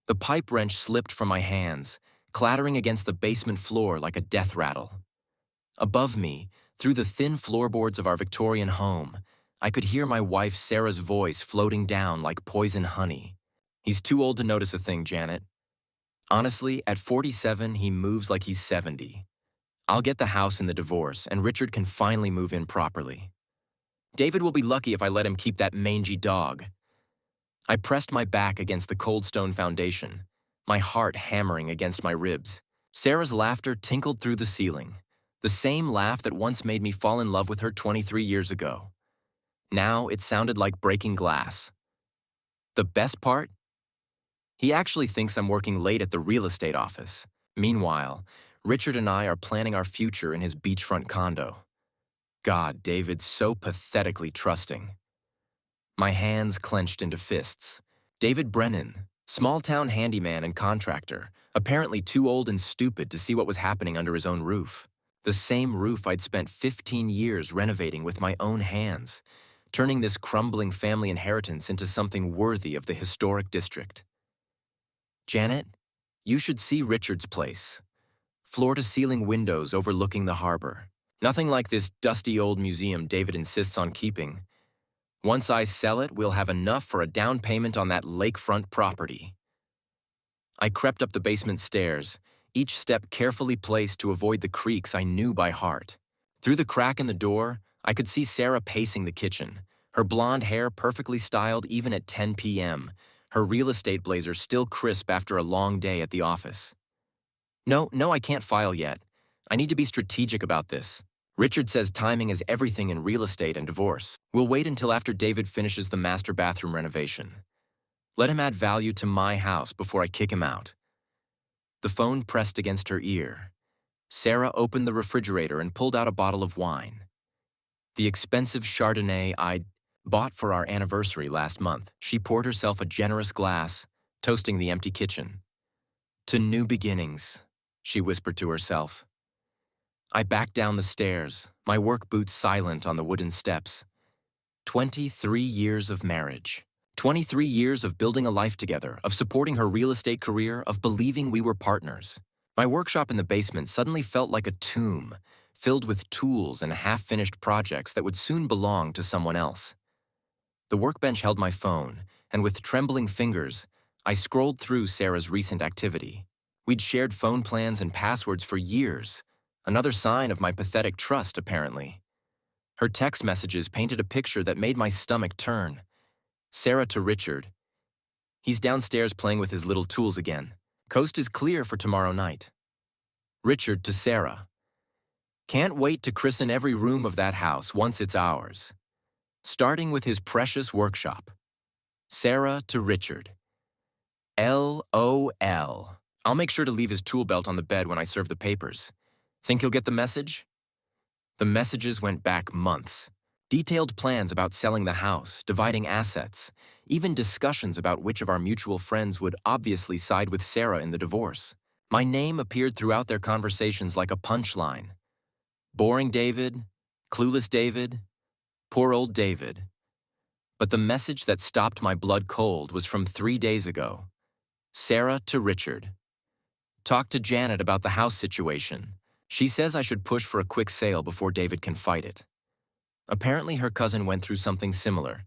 The pipe wrench slipped from my hands, clattering against the basement floor like a death rattle. Above me, through the thin floorboards of our Victorian home, I could hear my wife Sarah's voice floating down like poison honey. "He's too old to notice a thing, Janet. Honestly, at 47, he moves like he's 70. I'll get the house in the divorce, and Richard can finally move in properly. David will be lucky if I let him keep that mangy dog." I pressed my back against the cold stone foundation, my heart hammering against my ribs. Sarah's laughter tinkled through the ceiling, the same laugh that once made me fall in love with her 23 years ago. Now it sounded like breaking glass. The best part? He actually thinks I'm working late at the real estate office. Meanwhile, Richard and I are planning our future in his beachfront condo. God, David's so pathetically trusting. My hands clenched into fists. David Brennan, small-town handyman and contractor, apparently too old and stupid to see what was happening under his own roof. The same roof I'd spent 15 years renovating with my own hands, turning this crumbling family inheritance into something worthy of the historic district. "Janet, you should see Richard's place. Floor-to-ceiling windows overlooking the harbor. Nothing like this dusty old museum David insists on keeping. Once I sell it, we'll have enough for a down payment on that lakefront property." I crept up the basement stairs, each step carefully placed to avoid the creaks I knew by heart. Through the crack in the door, I could see Sarah pacing the kitchen, her blonde hair perfectly styled even at 10 p.m., her real estate blazer still crisp after a long day at the office. No, I can't file yet. I need to be strategic about this. Richard says timing is everything in real estate and divorce. We'll wait until after David finishes the master bathroom renovation. Let him add value to my house before I kick him out." The phone pressed against her ear. Sarah opened the refrigerator and pulled out a bottle of wine. The expensive Chardonnay I'd bought for our anniversary last month. She poured herself a generous glass, toasting the empty kitchen. "To new beginnings," she whispered to herself. I backed down the stairs, my work boots silent on the wooden steps. 23 years of marriage. 23 years of building a life together, of supporting her real estate career, of believing we were partners. My workshop in the basement suddenly felt like a tomb, filled with tools and half-finished projects that would soon belong to someone else. The workbench held my phone, and with trembling fingers, I scrolled through Sarah's recent activity. We'd shared phone plans and passwords for years. Another sign of my pathetic trust, apparently. Her text messages painted a picture that made my stomach turn. Sarah to Richard. "He's downstairs playing with his little tools again. Coast is clear for tomorrow night." Richard to Sarah. "Can't wait to christen every room of that house once it's ours. Starting with his precious workshop." Sarah to Richard. LOL. "I'll make sure to leave his tool belt on the bed when I serve the papers. Think he'll get the message?" The messages went back months. Detailed plans about selling the house, dividing assets, even discussions about which of our mutual friends would obviously side with Sarah in the divorce. My name appeared throughout their conversations like a punchline. Boring David, clueless David, poor old David. But the message that stopped my blood cold was from 3 days ago. Sarah to Richard. "Talk to Janet about the house situation. She says I should push for a quick sale before David can fight it." Apparently her cousin went through something similar.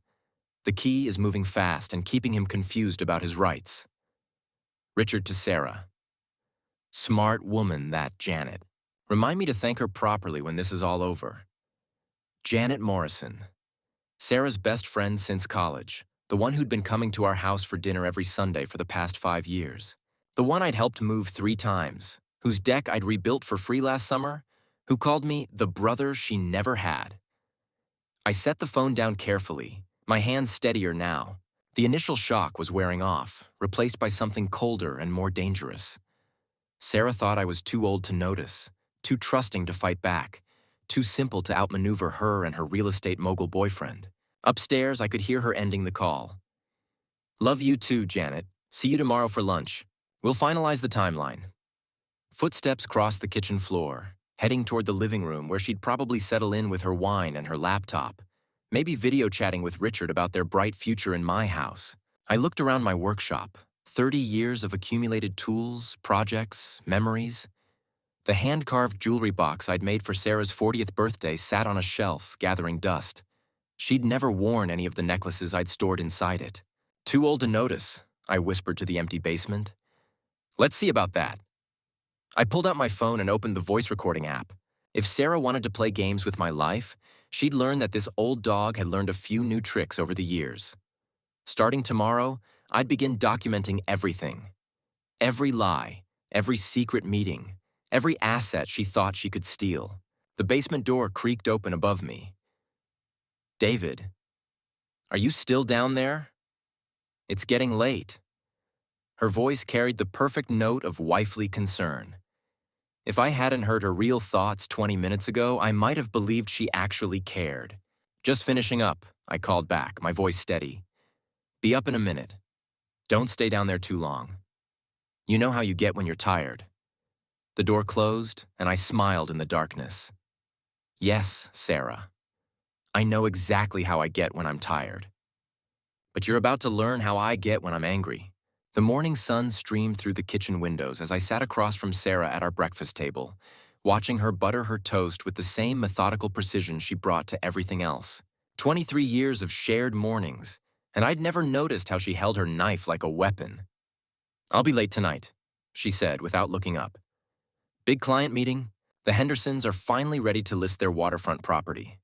The key is moving fast and keeping him confused about his rights. Richard to Sarah. "Smart woman, that Janet. Remind me to thank her properly when this is all over." Janet Morrison. Sarah's best friend since college, the one who'd been coming to our house for dinner every Sunday for the past 5 years. The one I'd helped move 3 times, whose deck I'd rebuilt for free last summer, who called me the brother she never had. I set the phone down carefully, my hands steadier now. The initial shock was wearing off, replaced by something colder and more dangerous. Sarah thought I was too old to notice, too trusting to fight back, too simple to outmaneuver her and her real estate mogul boyfriend. Upstairs, I could hear her ending the call. "Love you too, Janet. See you tomorrow for lunch. We'll finalize the timeline." Footsteps crossed the kitchen floor, heading toward the living room where she'd probably settle in with her wine and her laptop, maybe video chatting with Richard about their bright future in my house. I looked around my workshop, 30 years of accumulated tools, projects, memories. The hand-carved jewelry box I'd made for Sarah's 40th birthday sat on a shelf, gathering dust. She'd never worn any of the necklaces I'd stored inside it. "Too old to notice," I whispered to the empty basement. "Let's see about that." I pulled out my phone and opened the voice recording app. If Sarah wanted to play games with my life, she'd learn that this old dog had learned a few new tricks over the years. Starting tomorrow, I'd begin documenting everything. Every lie, every secret meeting, every asset she thought she could steal. The basement door creaked open above me. "David, are you still down there? It's getting late." Her voice carried the perfect note of wifely concern. If I hadn't heard her real thoughts 20 minutes ago, I might have believed she actually cared. "Just finishing up," I called back, my voice steady. "Be up in a minute. Don't stay down there too long. You know how you get when you're tired." The door closed, and I smiled in the darkness. "Yes, Sarah. I know exactly how I get when I'm tired. But you're about to learn how I get when I'm angry." The morning sun streamed through the kitchen windows as I sat across from Sarah at our breakfast table, watching her butter her toast with the same methodical precision she brought to everything else. 23 years of shared mornings, and I'd never noticed how she held her knife like a weapon. "I'll be late tonight," she said without looking up. "Big client meeting. The Hendersons are finally ready to list their waterfront property."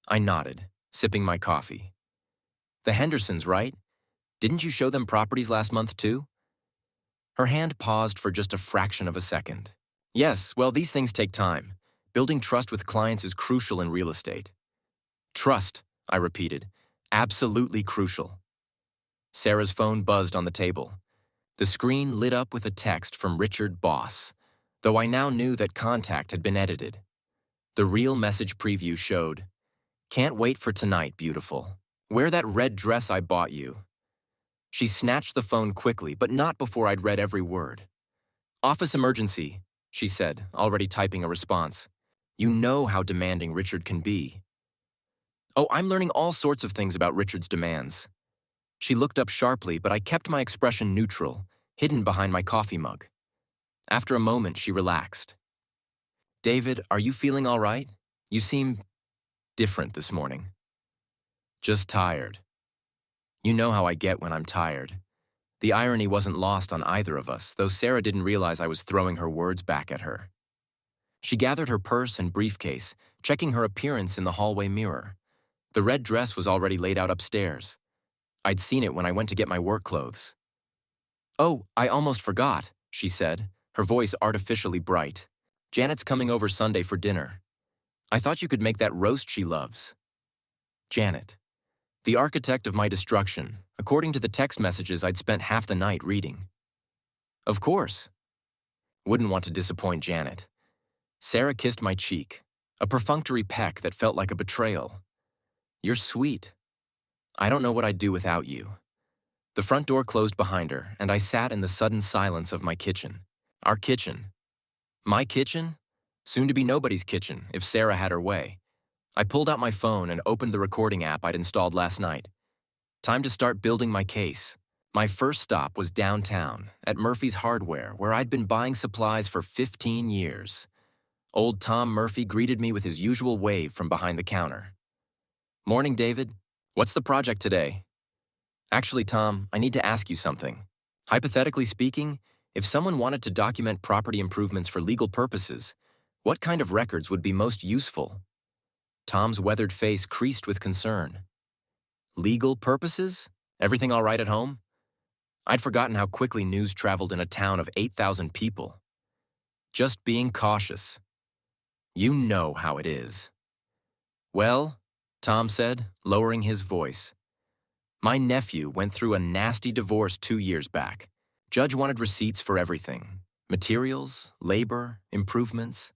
I nodded, sipping my coffee. "The Hendersons, right? Didn't you show them properties last month too?" Her hand paused for just a fraction of a second. "Yes, well, these things take time. Building trust with clients is crucial in real estate." "Trust," I repeated. "Absolutely crucial." Sarah's phone buzzed on the table. The screen lit up with a text from Richard Boss, though I now knew that contact had been edited. The real message preview showed, "Can't wait for tonight, beautiful. Wear that red dress I bought you." She snatched the phone quickly, but not before I'd read every word. "Office emergency," she said, already typing a response. "You know how demanding Richard can be." "Oh, I'm learning all sorts of things about Richard's demands." She looked up sharply, but I kept my expression neutral, hidden behind my coffee mug. After a moment, she relaxed. "David, are you feeling all right? You seem different this morning." "Just tired." You know how I get when I'm tired. The irony wasn't lost on either of us, though Sarah didn't realize I was throwing her words back at her. She gathered her purse and briefcase, checking her appearance in the hallway mirror. The red dress was already laid out upstairs. I'd seen it when I went to get my work clothes. "Oh, I almost forgot," she said, her voice artificially bright. "Janet's coming over Sunday for dinner. I thought you could make that roast she loves." Janet. The architect of my destruction, according to the text messages I'd spent half the night reading. Of course. Wouldn't want to disappoint Janet. Sarah kissed my cheek, a perfunctory peck that felt like a betrayal. "You're sweet. I don't know what I'd do without you." The front door closed behind her, and I sat in the sudden silence of my kitchen. Our kitchen. My kitchen? Soon to be nobody's kitchen, if Sarah had her way. I pulled out my phone and opened the recording app I'd installed last night. Time to start building my case. My first stop was downtown, at Murphy's Hardware, where I'd been buying supplies for 15 years. Old Tom Murphy greeted me with his usual wave from behind the counter. "Morning, David. What's the project today?" "Actually, Tom, I need to ask you something. Hypothetically speaking, if someone wanted to document property improvements for legal purposes, what kind of records would be most useful?" Tom's weathered face creased with concern. "Legal purposes? Everything all right at home?" I'd forgotten how quickly news traveled in a town of 8,000 people. "Just being cautious. You know how it is." "Well," Tom said, lowering his voice, "my nephew went through a nasty divorce 2 years back. Judge wanted receipts for everything. Materials, labor, improvements,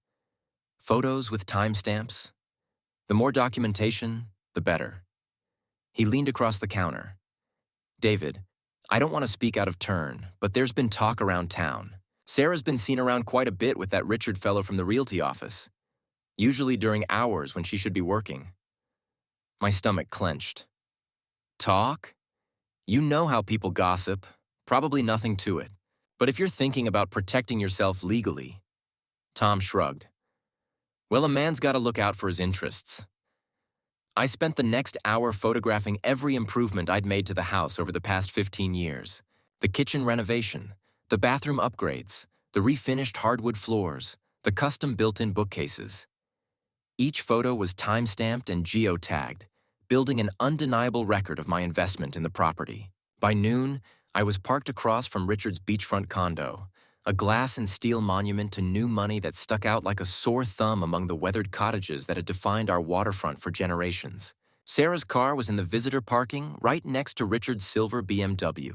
photos with timestamps. The more documentation, the better." He leaned across the counter. "David, I don't want to speak out of turn, but there's been talk around town. Sarah's been seen around quite a bit with that Richard fellow from the realty office, usually during hours when she should be working." My stomach clenched. "Talk? You know how people gossip. Probably nothing to it. But if you're thinking about protecting yourself legally, Tom shrugged. Well, a man's got to look out for his interests. I spent the next hour photographing every improvement I'd made to the house over the past 15 years. The kitchen renovation, the bathroom upgrades, the refinished hardwood floors, the custom built-in bookcases. Each photo was time-stamped and geotagged, building an undeniable record of my investment in the property. By noon, I was parked across from Richard's beachfront condo, a glass and steel monument to new money that stuck out like a sore thumb among the weathered cottages that had defined our waterfront for generations. Sarah's car was in the visitor parking right next to Richard's silver BMW.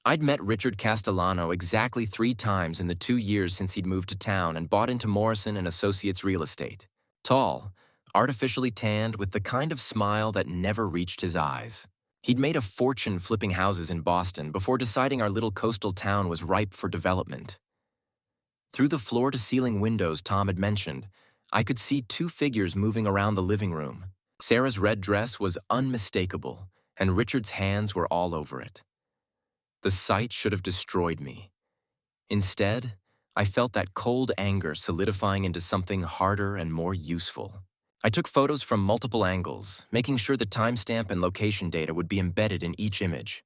I'd met Richard Castellano exactly 3 times in the 2 years since he'd moved to town and bought into Morrison and Associates Real Estate. Tall, artificially tanned with the kind of smile that never reached his eyes. He'd made a fortune flipping houses in Boston before deciding our little coastal town was ripe for development. Through the floor-to-ceiling windows Tom had mentioned, I could see 2 figures moving around the living room. Sarah's red dress was unmistakable, and Richard's hands were all over it. The sight should have destroyed me. Instead, I felt that cold anger solidifying into something harder and more useful. I took photos from multiple angles, making sure the timestamp and location data would be embedded in each image.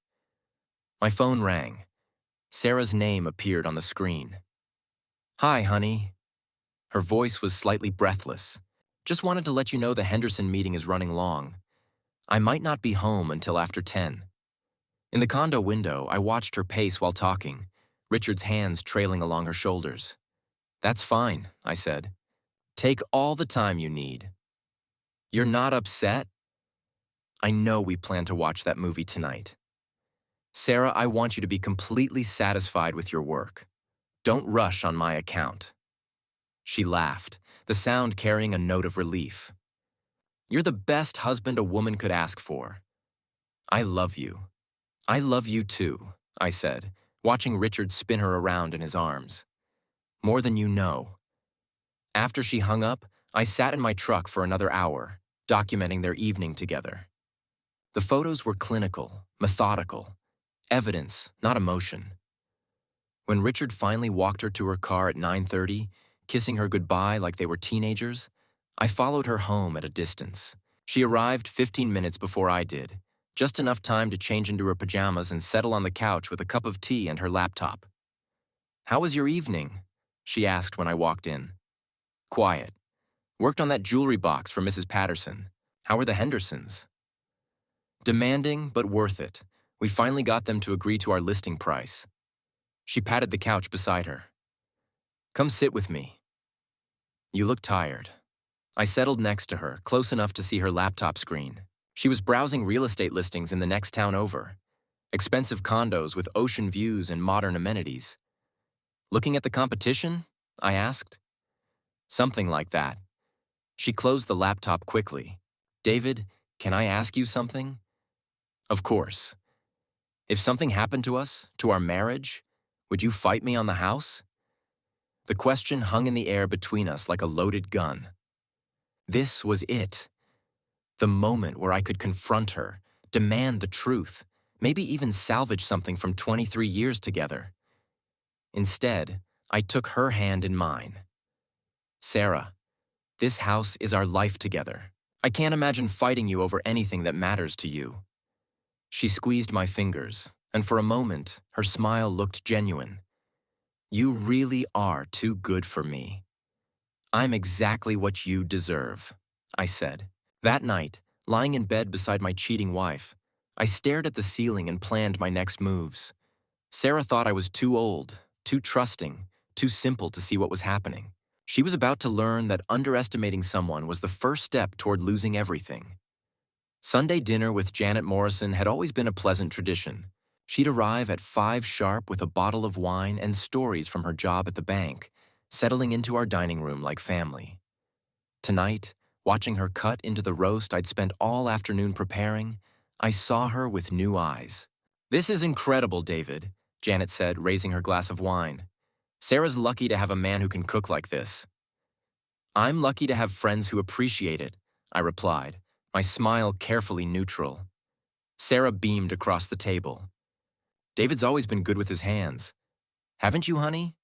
My phone rang. Sarah's name appeared on the screen. "Hi, honey." Her voice was slightly breathless. "Just wanted to let you know the Henderson meeting is running long. I might not be home until after 10. In the condo window, I watched her pace while talking, Richard's hands trailing along her shoulders. "That's fine," I said. "Take all the time you need." "You're not upset?" "I know we plan to watch that movie tonight. Sarah, I want you to be completely satisfied with your work. Don't rush on my account." She laughed, the sound carrying a note of relief. "You're the best husband a woman could ask for. I love you." "I love you too," I said, watching Richard spin her around in his arms. "More than you know." After she hung up, I sat in my truck for another hour, documenting their evening together. The photos were clinical, methodical, evidence, not emotion. When Richard finally walked her to her car at 9:30, kissing her goodbye like they were teenagers, I followed her home at a distance. She arrived 15 minutes before I did, just enough time to change into her pajamas and settle on the couch with a cup of tea and her laptop. "How was your evening?" she asked when I walked in. "Quiet. Worked on that jewelry box for Mrs. Patterson. How are the Hendersons?" "Demanding, but worth it. We finally got them to agree to our listing price." She patted the couch beside her. "Come sit with me." "You look tired." I settled next to her, close enough to see her laptop screen. She was browsing real estate listings in the next town over. Expensive condos with ocean views and modern amenities. "Looking at the competition?" I asked. "Something like that." She closed the laptop quickly. "David, can I ask you something?" "Of course. If something happened to us, to our marriage, would you fight me on the house?" The question hung in the air between us like a loaded gun. This was it. The moment where I could confront her, demand the truth, maybe even salvage something from 23 years together. Instead, I took her hand in mine. "Sarah, this house is our life together. I can't imagine fighting you over anything that matters to you." She squeezed my fingers, and for a moment, her smile looked genuine. "You really are too good for me. I'm exactly what you deserve," I said. That night, lying in bed beside my cheating wife, I stared at the ceiling and planned my next moves. Sarah thought I was too old, too trusting, too simple to see what was happening. She was about to learn that underestimating someone was the first step toward losing everything. Sunday dinner with Janet Morrison had always been a pleasant tradition. She'd arrive at 5 sharp with a bottle of wine and stories from her job at the bank, settling into our dining room like family. Tonight, watching her cut into the roast I'd spent all afternoon preparing, I saw her with new eyes. "This is incredible, David," Janet said, raising her glass of wine. "Sarah's lucky to have a man who can cook like this." "I'm lucky to have friends who appreciate it," I replied, my smile carefully neutral. Sarah beamed across the table. David's always been good with his hands. Haven't you, honey?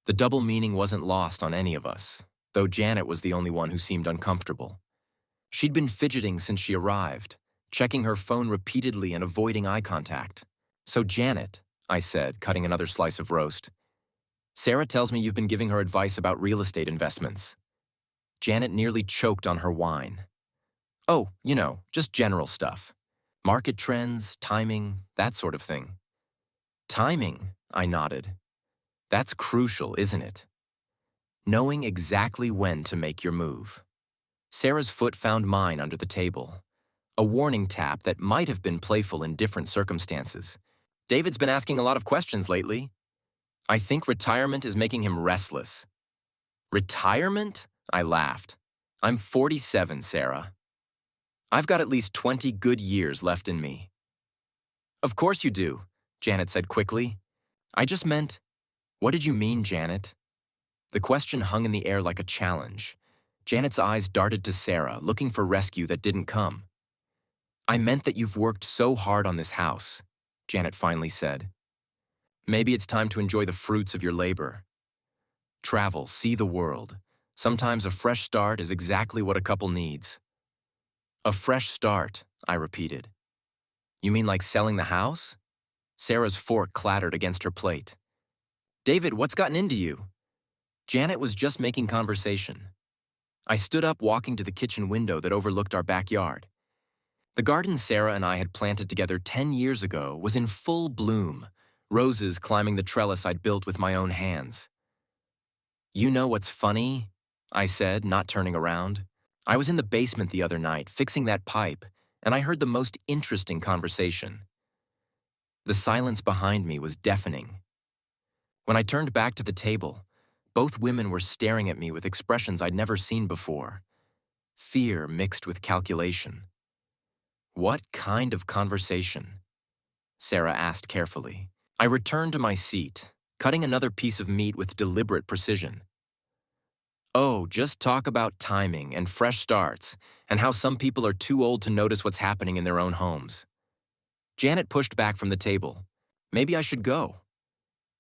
The double meaning wasn't lost on any of us, though Janet was the only one who seemed uncomfortable. She'd been fidgeting since she arrived, checking her phone repeatedly and avoiding eye contact. So Janet, I said, cutting another slice of roast, Sarah tells me you've been giving her advice about real estate investments. Janet nearly choked on her wine. Oh, just general stuff. Market trends, timing, that sort of thing. Timing, I nodded. That's crucial, isn't it? Knowing exactly when to make your move. Sarah's foot found mine under the table. A warning tap that might have been playful in different circumstances. David's been asking a lot of questions lately. I think retirement is making him restless. Retirement? I laughed. I'm 47, Sarah. I've got at least 20 good years left in me. Of course you do, Janet said quickly. I just meant, what did you mean, Janet? The question hung in the air like a challenge. Janet's eyes darted to Sarah, looking for rescue that didn't come. I meant that you've worked so hard on this house, Janet finally said. Maybe it's time to enjoy the fruits of your labor. Travel, see the world. Sometimes a fresh start is exactly what a couple needs. A fresh start, I repeated. You mean like selling the house? Sarah's fork clattered against her plate. David, what's gotten into you? Janet was just making conversation. I stood up, walking to the kitchen window that overlooked our backyard. The garden Sarah and I had planted together 10 years ago was in full bloom, roses climbing the trellis I'd built with my own hands. You know what's funny? I said, not turning around. I was in the basement the other night, fixing that pipe, and I heard the most interesting conversation. The silence behind me was deafening. When I turned back to the table, both women were staring at me with expressions I'd never seen before. Fear mixed with calculation. What kind of conversation? Sarah asked carefully. I returned to my seat, cutting another piece of meat with deliberate precision. Oh, just talk about timing and fresh starts, and how some people are too old to notice what's happening in their own homes. Janet pushed back from the table. Maybe I should go.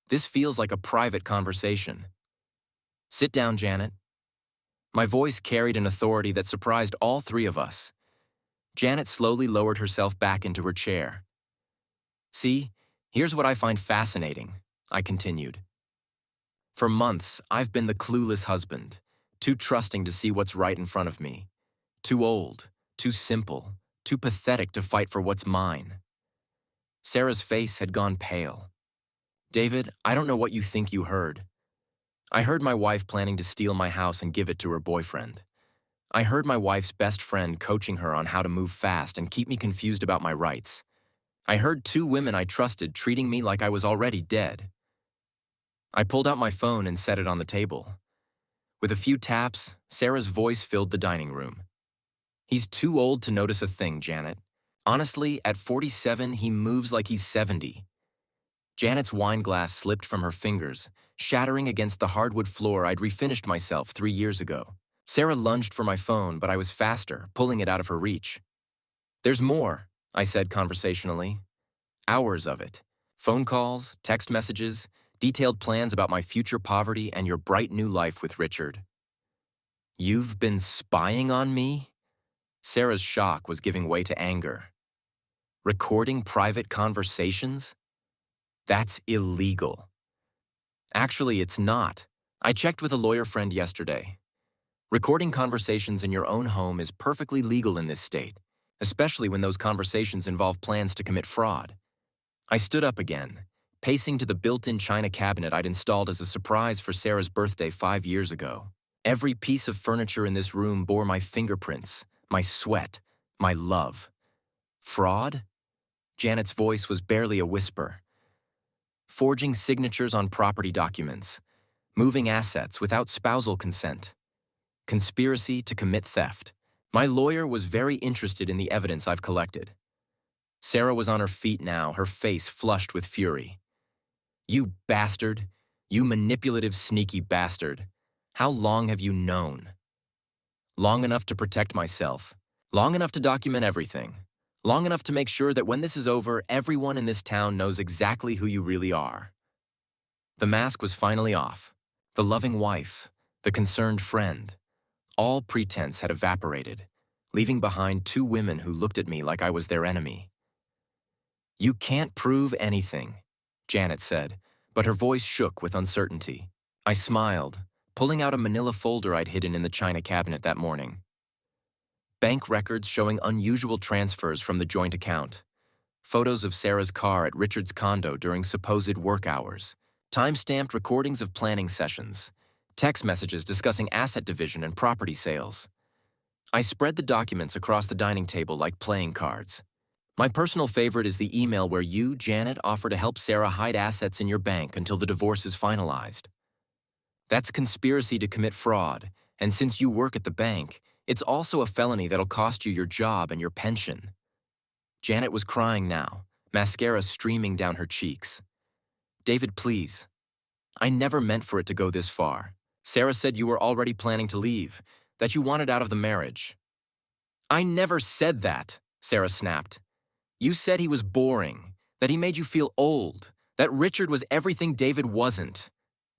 This feels like a private conversation. Sit down, Janet. My voice carried an authority that surprised all three of us. Janet slowly lowered herself back into her chair. See, here's what I find fascinating, I continued. For months, I've been the clueless husband, too trusting to see what's right in front of me, too old, too simple, too pathetic to fight for what's mine. Sarah's face had gone pale. David, I don't know what you think you heard. I heard my wife planning to steal my house and give it to her boyfriend. I heard my wife's best friend coaching her on how to move fast and keep me confused about my rights. I heard two women I trusted treating me like I was already dead. I pulled out my phone and set it on the table. With a few taps, Sarah's voice filled the dining room. He's too old to notice a thing, Janet. Honestly, at 47, he moves like he's 70. Janet's wine glass slipped from her fingers, shattering against the hardwood floor I'd refinished myself 3 years ago. Sarah lunged for my phone, but I was faster, pulling it out of her reach. There's more, I said conversationally. Hours of it. Phone calls, text messages, detailed plans about my future poverty and your bright new life with Richard. You've been spying on me? Sarah's shock was giving way to anger. Recording private conversations? That's illegal. Actually, it's not. I checked with a lawyer friend yesterday. Recording conversations in your own home is perfectly legal in this state, especially when those conversations involve plans to commit fraud. I stood up again, pacing to the built-in china cabinet I'd installed as a surprise for Sarah's birthday 5 years ago. Every piece of furniture in this room bore my fingerprints, my sweat, my love. Fraud? Janet's voice was barely a whisper. Forging signatures on property documents, moving assets without spousal consent, conspiracy to commit theft. My lawyer was very interested in the evidence I've collected. Sarah was on her feet now, her face flushed with fury. You bastard! You manipulative, sneaky bastard! How long have you known? Long enough to protect myself. Long enough to document everything. Long enough to make sure that when this is over, everyone in this town knows exactly who you really are. The mask was finally off. The loving wife, the concerned friend, all pretense had evaporated, leaving behind two women who looked at me like I was their enemy. "You can't prove anything," Janet said, but her voice shook with uncertainty. I smiled, pulling out a manila folder I'd hidden in the china cabinet that morning. Bank records showing unusual transfers from the joint account. Photos of Sarah's car at Richard's condo during supposed work hours. Time-stamped recordings of planning sessions. Text messages discussing asset division and property sales. I spread the documents across the dining table like playing cards. My personal favorite is the email where you, Janet, offer to help Sarah hide assets in your bank until the divorce is finalized. That's conspiracy to commit fraud, and since you work at the bank, it's also a felony that'll cost you your job and your pension. Janet was crying now, mascara streaming down her cheeks. "David, please. I never meant for it to go this far. Sarah said you were already planning to leave, that you wanted out of the marriage." "I never said that," Sarah snapped. "You said he was boring, that he made you feel old, that Richard was everything David wasn't."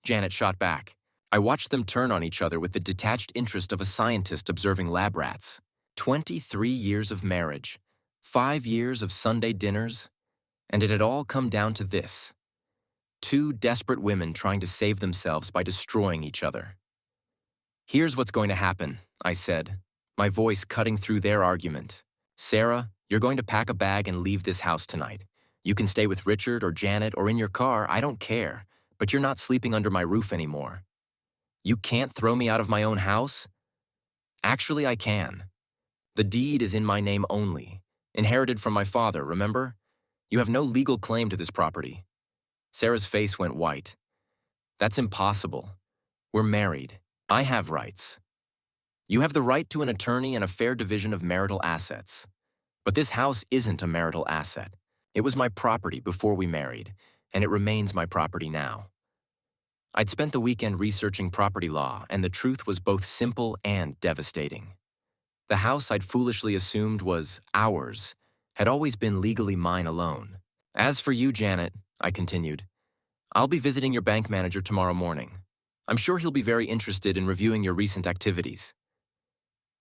Janet shot back. I watched them turn on each other with the detached interest of a scientist observing lab rats. 23 years of marriage, 5 years of Sunday dinners, and it had all come down to this. Two desperate women trying to save themselves by destroying each other. "Here's what's going to happen," I said, my voice cutting through their argument. "Sarah, you're going to pack a bag and leave this house tonight. You can stay with Richard or Janet or in your car, I don't care, but you're not sleeping under my roof anymore." "You can't throw me out of my own house?" "Actually, I can. The deed is in my name only, inherited from my father, remember? You have no legal claim to this property." Sarah's face went white. "That's impossible. We're married. I have rights. You have the right to an attorney and a fair division of marital assets. But this house isn't a marital asset. It was my property before we married, and it remains my property now." I'd spent the weekend researching property law, and the truth was both simple and devastating. The house I'd foolishly assumed was ours had always been legally mine alone. "As for you, Janet," I continued, "I'll be visiting your bank manager tomorrow morning. I'm sure he'll be very interested in reviewing your recent activities."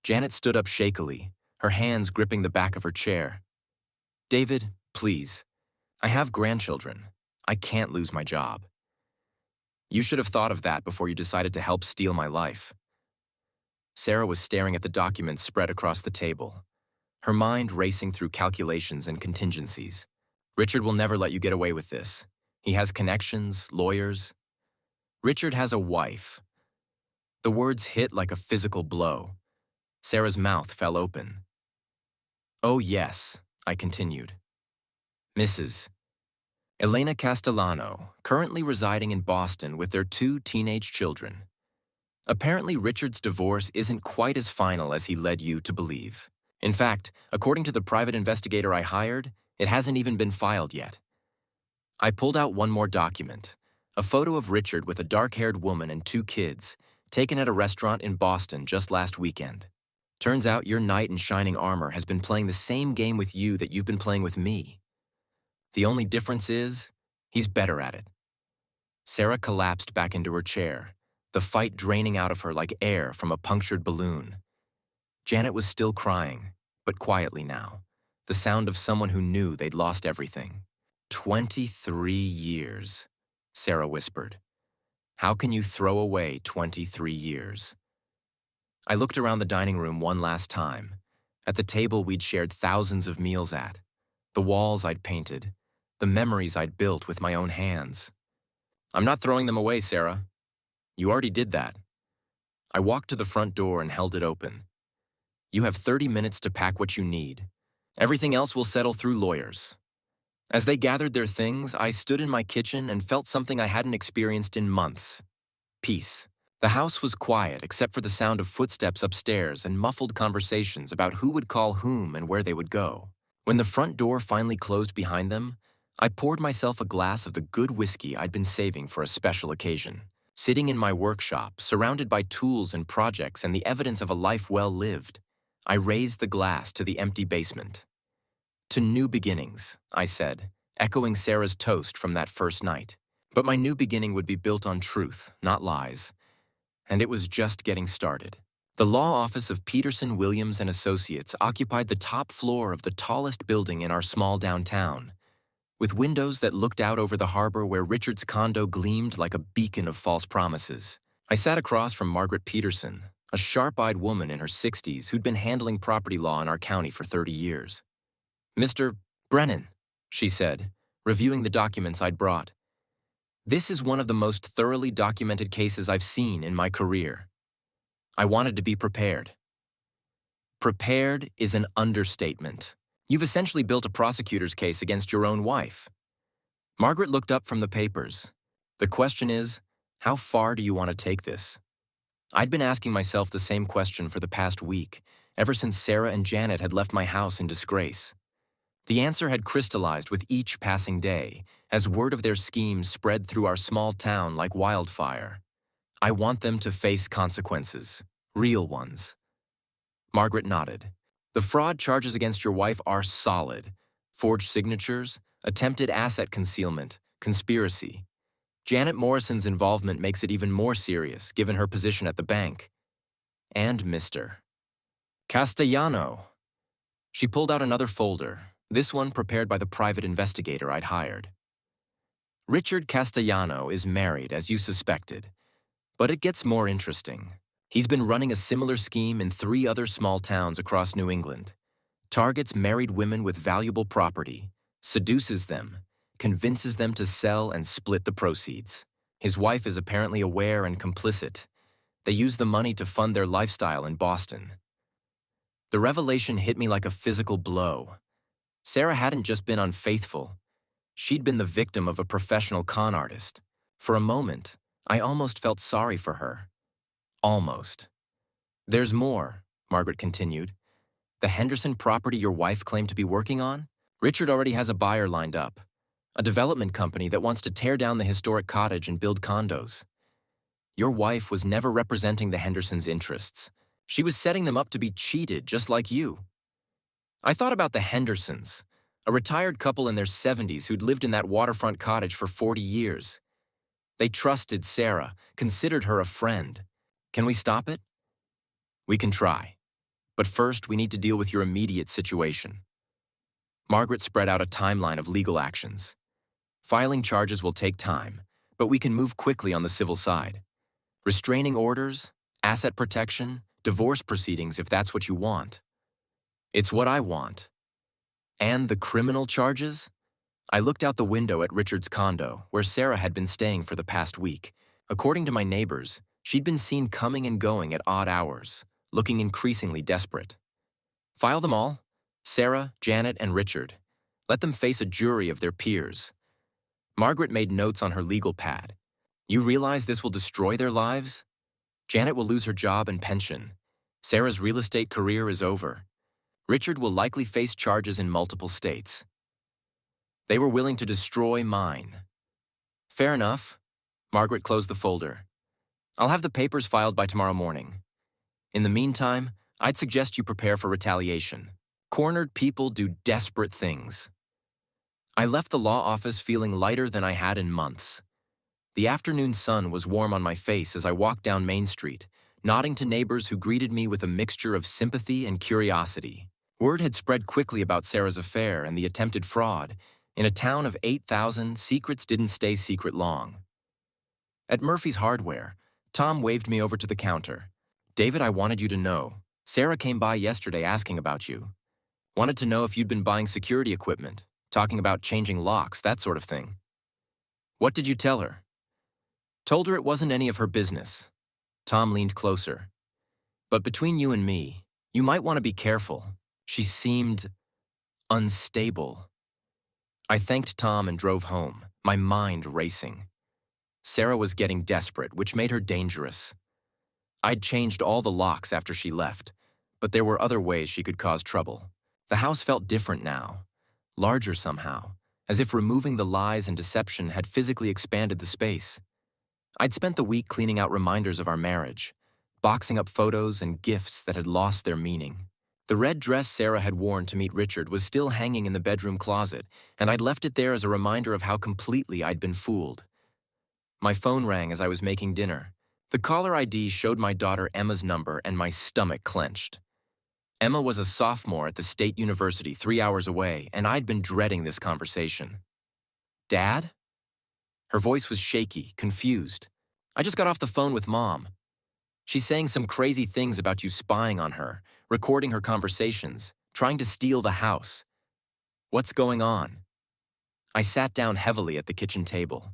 Janet stood up shakily, her hands gripping the back of her chair. "David, please. I have grandchildren. I can't lose my job." "You should have thought of that before you decided to help steal my life." Sarah was staring at the documents spread across the table, her mind racing through calculations and contingencies. "Richard will never let you get away with this. He has connections, lawyers. Richard has a wife." The words hit like a physical blow. Sarah's mouth fell open. "Oh yes," I continued. "Mrs. Elena Castellano, currently residing in Boston with their 2 teenage children. Apparently, Richard's divorce isn't quite as final as he led you to believe. In fact, according to the private investigator I hired, it hasn't even been filed yet." I pulled out one more document, a photo of Richard with a dark-haired woman and 2 kids, taken at a restaurant in Boston just last weekend. "Turns out your knight in shining armor has been playing the same game with you that you've been playing with me. The only difference is, he's better at it." Sarah collapsed back into her chair, the fight draining out of her like air from a punctured balloon. Janet was still crying, but quietly now, the sound of someone who knew they'd lost everything. 23 years, Sarah whispered. "How can you throw away 23 years?" I looked around the dining room one last time, at the table we'd shared thousands of meals at, the walls I'd painted, the memories I'd built with my own hands. "I'm not throwing them away, Sarah. You already did that." I walked to the front door and held it open. "You have 30 minutes to pack what you need. Everything else will settle through lawyers." As they gathered their things, I stood in my kitchen and felt something I hadn't experienced in months. Peace. The house was quiet except for the sound of footsteps upstairs and muffled conversations about who would call whom and where they would go. When the front door finally closed behind them, I poured myself a glass of the good whiskey I'd been saving for a special occasion. Sitting in my workshop, surrounded by tools and projects and the evidence of a life well lived, I raised the glass to the empty basement. To new beginnings, I said, echoing Sarah's toast from that first night. But my new beginning would be built on truth, not lies. And it was just getting started. The law office of Peterson, Williams and Associates occupied the top floor of the tallest building in our small downtown, with windows that looked out over the harbor where Richard's condo gleamed like a beacon of false promises. I sat across from Margaret Peterson, a sharp-eyed woman in her 60s who'd been handling property law in our county for 30 years. "Mr. Brennan," she said, reviewing the documents I'd brought. "This is one of the most thoroughly documented cases I've seen in my career. I wanted to be prepared." Prepared is an understatement. You've essentially built a prosecutor's case against your own wife. Margaret looked up from the papers. The question is, how far do you want to take this? I'd been asking myself the same question for the past week, ever since Sarah and Janet had left my house in disgrace. The answer had crystallized with each passing day, as word of their schemes spread through our small town like wildfire. I want them to face consequences, real ones. Margaret nodded. "The fraud charges against your wife are solid. Forged signatures, attempted asset concealment, conspiracy. Janet Morrison's involvement makes it even more serious, given her position at the bank. And Mr. Castellano." She pulled out another folder, this one prepared by the private investigator I'd hired. "Richard Castellano is married, as you suspected. But it gets more interesting. He's been running a similar scheme in 3 other small towns across New England. Targets married women with valuable property, seduces them, convinces them to sell and split the proceeds. His wife is apparently aware and complicit. They use the money to fund their lifestyle in Boston." The revelation hit me like a physical blow. Sarah hadn't just been unfaithful. She'd been the victim of a professional con artist. For a moment, I almost felt sorry for her. Almost. "There's more," Margaret continued. "The Henderson property your wife claimed to be working on? Richard already has a buyer lined up. A development company that wants to tear down the historic cottage and build condos. Your wife was never representing the Hendersons' interests. She was setting them up to be cheated, just like you." I thought about the Hendersons, a retired couple in their 70s who'd lived in that waterfront cottage for 40 years. They trusted Sarah, considered her a friend. Can we stop it? We can try. But first, we need to deal with your immediate situation. Margaret spread out a timeline of legal actions. Filing charges will take time, but we can move quickly on the civil side. Restraining orders, asset protection, divorce proceedings if that's what you want. It's what I want. And the criminal charges? I looked out the window at Richard's condo, where Sarah had been staying for the past week. According to my neighbors, she'd been seen coming and going at odd hours, looking increasingly desperate. File them all, Sarah, Janet, and Richard. Let them face a jury of their peers. Margaret made notes on her legal pad. You realize this will destroy their lives? Janet will lose her job and pension. Sarah's real estate career is over. Richard will likely face charges in multiple states. They were willing to destroy mine. Fair enough. Margaret closed the folder. I'll have the papers filed by tomorrow morning. In the meantime, I'd suggest you prepare for retaliation. Cornered people do desperate things. I left the law office feeling lighter than I had in months. The afternoon sun was warm on my face as I walked down Main Street, nodding to neighbors who greeted me with a mixture of sympathy and curiosity. Word had spread quickly about Sarah's affair and the attempted fraud. In a town of 8,000, secrets didn't stay secret long. At Murphy's Hardware, Tom waved me over to the counter. "David, I wanted you to know. Sarah came by yesterday asking about you. Wanted to know if you'd been buying security equipment, talking about changing locks, that sort of thing." "What did you tell her?" "Told her it wasn't any of her business." Tom leaned closer. "But between you and me, you might want to be careful. She seemed unstable." I thanked Tom and drove home, my mind racing. Sarah was getting desperate, which made her dangerous. I'd changed all the locks after she left, but there were other ways she could cause trouble. The house felt different now, larger somehow, as if removing the lies and deception had physically expanded the space. I'd spent the week cleaning out reminders of our marriage, boxing up photos and gifts that had lost their meaning. The red dress Sarah had worn to meet Richard was still hanging in the bedroom closet, and I'd left it there as a reminder of how completely I'd been fooled. My phone rang as I was making dinner. The caller ID showed my daughter Emma's number, and my stomach clenched. Emma was a sophomore at the state university 3 hours away, and I'd been dreading this conversation. "Dad?" Her voice was shaky, confused. "I just got off the phone with Mom. She's saying some crazy things about you spying on her, recording her conversations, trying to steal the house. What's going on?" I sat down heavily at the kitchen table.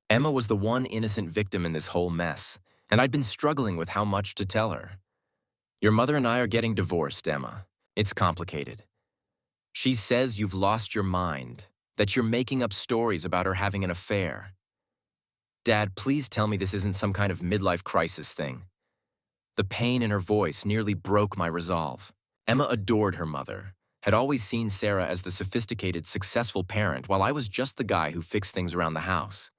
Emma was the one innocent victim in this whole mess, and I'd been struggling with how much to tell her. "Your mother and I are getting divorced, Emma. It's complicated. She says you've lost your mind, that you're making up stories about her having an affair. Dad, please tell me this isn't some kind of midlife crisis thing." The pain in her voice nearly broke my resolve. Emma adored her mother, had always seen Sarah as the sophisticated, successful parent, while I was just the guy who fixed things around the house.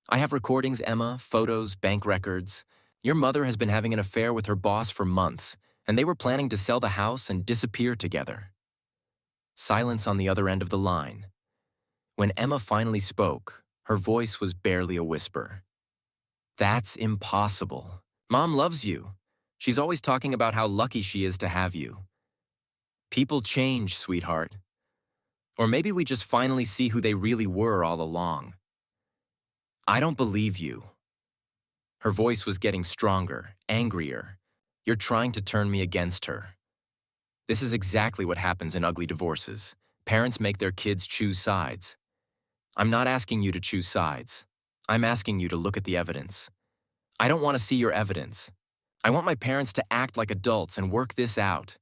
"I have recordings, Emma, photos, bank records. Your mother has been having an affair with her boss for months, and they were planning to sell the house and disappear together." Silence on the other end of the line. When Emma finally spoke, her voice was barely a whisper. "That's impossible. Mom loves you. She's always talking about how lucky she is to have you. People change, sweetheart. Or maybe we just finally see who they really were all along. I don't believe you." Her voice was getting stronger, angrier. "You're trying to turn me against her." This is exactly what happens in ugly divorces. Parents make their kids choose sides. I'm not asking you to choose sides. I'm asking you to look at the evidence. I don't want to see your evidence. I want my parents to act like adults and work this out.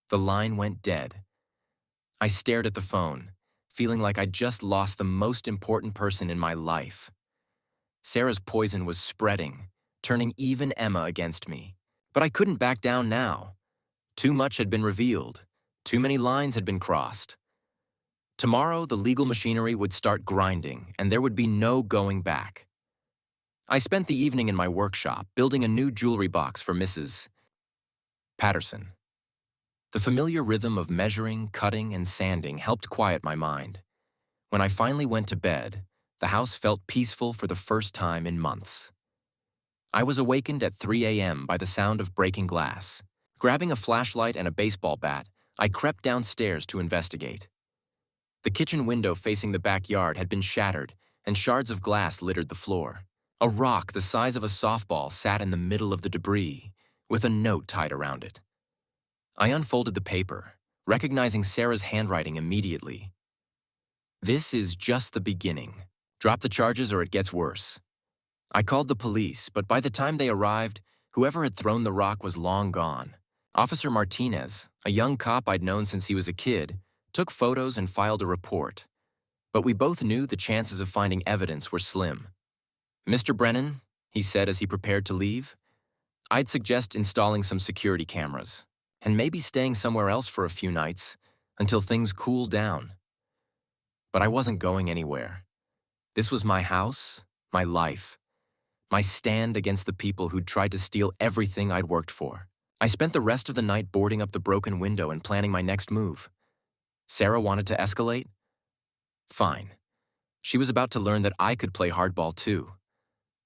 The line went dead. I stared at the phone, feeling like I'd just lost the most important person in my life. Sarah's poison was spreading, turning even Emma against me. But I couldn't back down now. Too much had been revealed. Too many lines had been crossed. Tomorrow, the legal machinery would start grinding, and there would be no going back. I spent the evening in my workshop, building a new jewelry box for Mrs. Patterson. The familiar rhythm of measuring, cutting, and sanding helped quiet my mind. When I finally went to bed, the house felt peaceful for the first time in months. I was awakened at 3 a.m. by the sound of breaking glass. Grabbing a flashlight and a baseball bat, I crept downstairs to investigate. The kitchen window facing the backyard had been shattered, and shards of glass littered the floor. A rock the size of a softball sat in the middle of the debris, with a note tied around it. I unfolded the paper, recognizing Sarah's handwriting immediately. "This is just the beginning. Drop the charges or it gets worse." I called the police, but by the time they arrived, whoever had thrown the rock was long gone. Officer Martinez, a young cop I'd known since he was a kid, took photos and filed a report. But we both knew the chances of finding evidence were slim. "Mr. Brennan," he said as he prepared to leave, "I'd suggest installing some security cameras, and maybe staying somewhere else for a few nights until things cool down." But I wasn't going anywhere. This was my house, my life, my stand against the people who'd tried to steal everything I'd worked for. I spent the rest of the night boarding up the broken window and planning my next move. Sarah wanted to escalate? Fine. She was about to learn that I could play hardball too.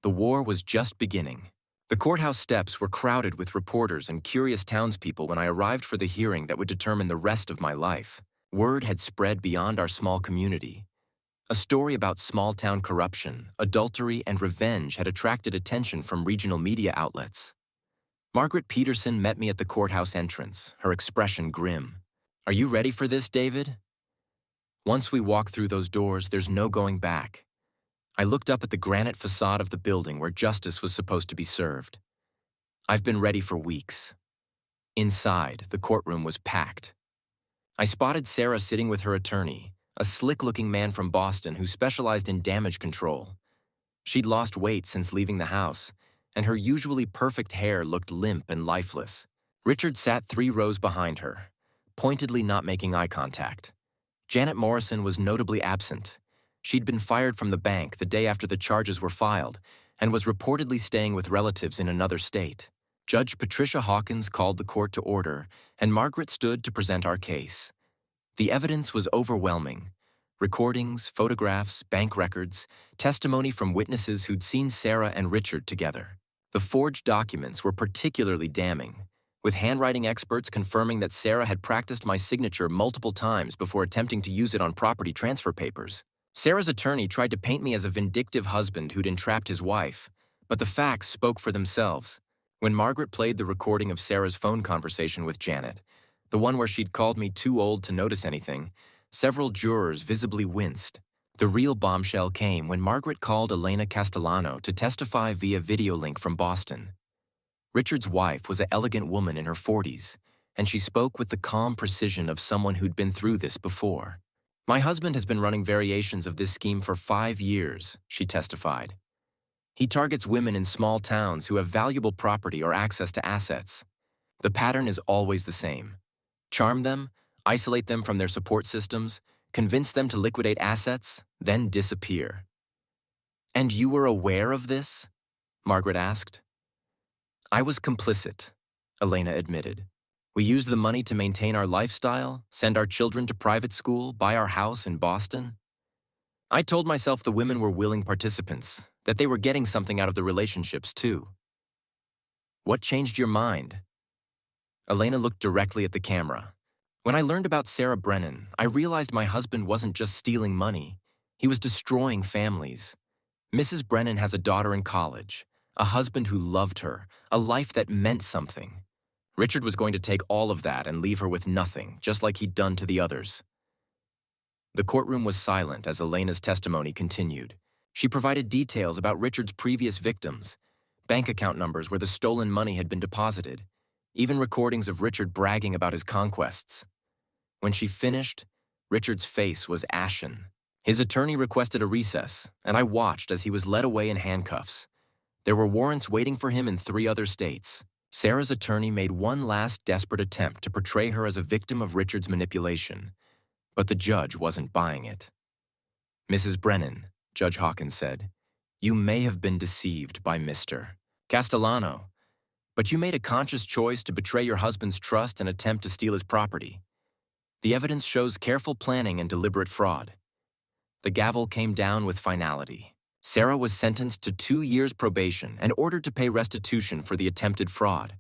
The war was just beginning. The courthouse steps were crowded with reporters and curious townspeople when I arrived for the hearing that would determine the rest of my life. Word had spread beyond our small community. A story about small-town corruption, adultery, and revenge had attracted attention from regional media outlets. Margaret Peterson met me at the courthouse entrance, her expression grim. "Are you ready for this, David?" Once we walk through those doors, there's no going back. I looked up at the granite facade of the building where justice was supposed to be served. I've been ready for weeks. Inside, the courtroom was packed. I spotted Sarah sitting with her attorney, a slick-looking man from Boston who specialized in damage control. She'd lost weight since leaving the house, and her usually perfect hair looked limp and lifeless. Richard sat 3 rows behind her, pointedly not making eye contact. Janet Morrison was notably absent. She'd been fired from the bank the day after the charges were filed and was reportedly staying with relatives in another state. Judge Patricia Hawkins called the court to order, and Margaret stood to present our case. The evidence was overwhelming. Recordings, photographs, bank records, testimony from witnesses who'd seen Sarah and Richard together. The forged documents were particularly damning, with handwriting experts confirming that Sarah had practiced my signature multiple times before attempting to use it on property transfer papers. Sarah's attorney tried to paint me as a vindictive husband who'd entrapped his wife, but the facts spoke for themselves. When Margaret played the recording of Sarah's phone conversation with Janet, the one where she'd called me too old to notice anything, several jurors visibly winced. The real bombshell came when Margaret called Elena Castellano to testify via video link from Boston. Richard's wife was an elegant woman in her 40s, and she spoke with the calm precision of someone who'd been through this before. "My husband has been running variations of this scheme for 5 years," she testified. "He targets women in small towns who have valuable property or access to assets. The pattern is always the same. Charm them, isolate them from their support systems, convince them to liquidate assets, then disappear." "And you were aware of this?" Margaret asked. "I was complicit," Elena admitted. "We used the money to maintain our lifestyle, send our children to private school, buy our house in Boston. I told myself the women were willing participants, that they were getting something out of the relationships too." "What changed your mind?" Elena looked directly at the camera. "When I learned about Sarah Brennan, I realized my husband wasn't just stealing money. He was destroying families. Mrs. Brennan has a daughter in college, a husband who loved her, a life that meant something. Richard was going to take all of that and leave her with nothing, just like he'd done to the others." The courtroom was silent as Elena's testimony continued. She provided details about Richard's previous victims, bank account numbers where the stolen money had been deposited, even recordings of Richard bragging about his conquests. When she finished, Richard's face was ashen. His attorney requested a recess, and I watched as he was led away in handcuffs. There were warrants waiting for him in 3 other states. Sarah's attorney made one last desperate attempt to portray her as a victim of Richard's manipulation, but the judge wasn't buying it. "Mrs. Brennan," Judge Hawkins said, "you may have been deceived by Mr. Castellano, but you made a conscious choice to betray your husband's trust and attempt to steal his property. The evidence shows careful planning and deliberate fraud." The gavel came down with finality. Sarah was sentenced to 2 years probation and ordered to pay restitution for the attempted fraud.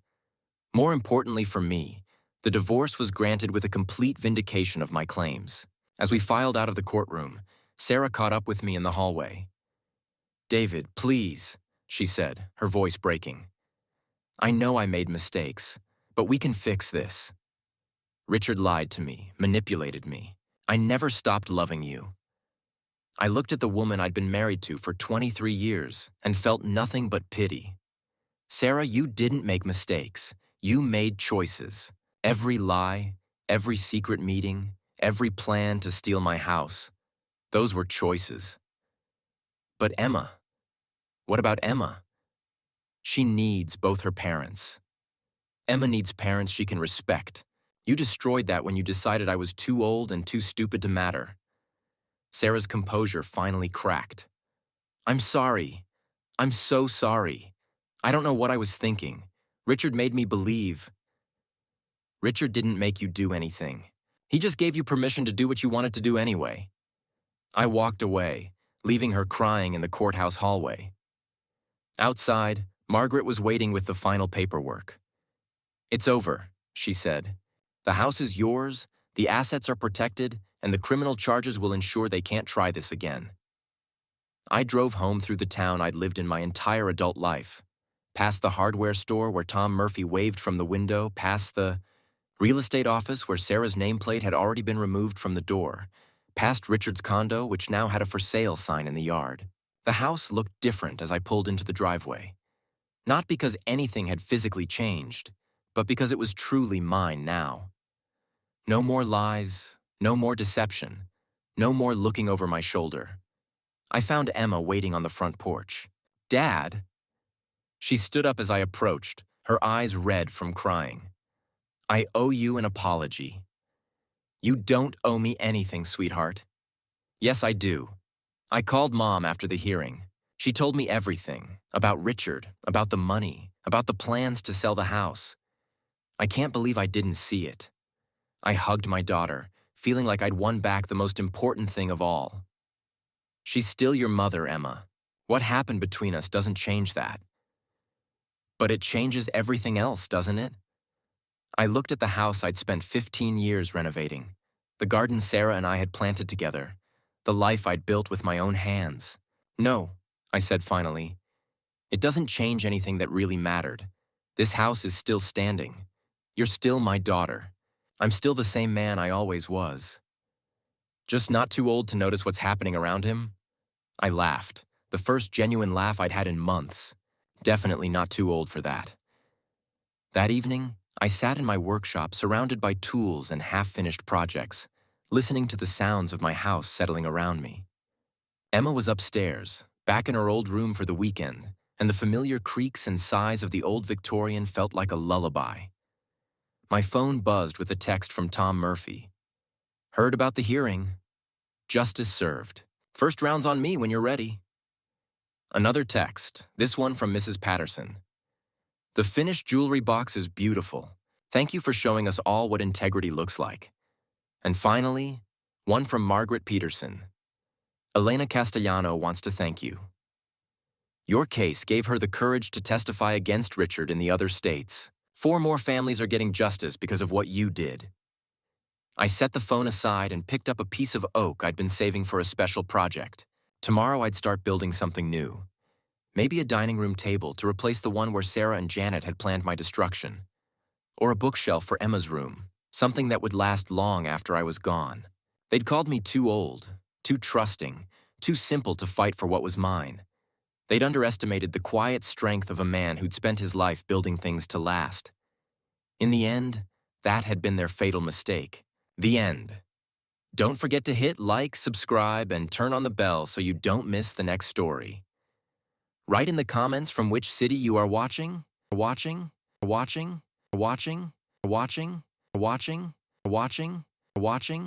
More importantly for me, the divorce was granted with a complete vindication of my claims. As we filed out of the courtroom, Sarah caught up with me in the hallway. "David, please," she said, her voice breaking. "I know I made mistakes, but we can fix this. Richard lied to me, manipulated me. I never stopped loving you. I looked at the woman I'd been married to for 23 years and felt nothing but pity. Sarah, you didn't make mistakes. You made choices. Every lie, every secret meeting, every plan to steal my house, those were choices. But Emma, what about Emma? She needs both her parents. Emma needs parents she can respect. You destroyed that when you decided I was too old and too stupid to matter." Sarah's composure finally cracked. "I'm sorry. I'm so sorry. I don't know what I was thinking. Richard made me believe." "Richard didn't make you do anything. He just gave you permission to do what you wanted to do anyway." I walked away, leaving her crying in the courthouse hallway. Outside, Margaret was waiting with the final paperwork. "It's over," she said. "The house is yours, the assets are protected, and the criminal charges will ensure they can't try this again." I drove home through the town I'd lived in my entire adult life, past the hardware store where Tom Murphy waved from the window, past the real estate office where Sarah's nameplate had already been removed from the door, past Richard's condo, which now had a for sale sign in the yard. The house looked different as I pulled into the driveway. Not because anything had physically changed, but because it was truly mine now. No more lies, no more deception, no more looking over my shoulder. I found Emma waiting on the front porch. "Dad?" She stood up as I approached, her eyes red from crying. "I owe you an apology." "You don't owe me anything, sweetheart." "Yes, I do. I called Mom after the hearing. She told me everything about Richard, about the money, about the plans to sell the house. I can't believe I didn't see it. I hugged my daughter, feeling like I'd won back the most important thing of all. She's still your mother, Emma. What happened between us doesn't change that. But it changes everything else, doesn't it? I looked at the house I'd spent 15 years renovating, the garden Sarah and I had planted together, the life I'd built with my own hands. No, I said finally. It doesn't change anything that really mattered. This house is still standing. You're still my daughter. I'm still the same man I always was. Just not too old to notice what's happening around him? I laughed, the first genuine laugh I'd had in months. Definitely not too old for that. That evening, I sat in my workshop surrounded by tools and half-finished projects, listening to the sounds of my house settling around me. Emma was upstairs, back in her old room for the weekend, and the familiar creaks and sighs of the old Victorian felt like a lullaby. My phone buzzed with a text from Tom Murphy. Heard about the hearing. Justice served. First round's on me when you're ready. Another text, this one from Mrs. Patterson. The finished jewelry box is beautiful. Thank you for showing us all what integrity looks like. And finally, one from Margaret Peterson. Elena Castellano wants to thank you. Your case gave her the courage to testify against Richard in the other states. 4 more families are getting justice because of what you did. I set the phone aside and picked up a piece of oak I'd been saving for a special project. Tomorrow I'd start building something new. Maybe a dining room table to replace the one where Sarah and Janet had planned my destruction. Or a bookshelf for Emma's room, something that would last long after I was gone. They'd called me too old, too trusting, too simple to fight for what was mine. They'd underestimated the quiet strength of a man who'd spent his life building things to last. In the end, that had been their fatal mistake. The end. Don't forget to hit like, subscribe, and turn on the bell so you don't miss the next story. Write in the comments from which city you are watching.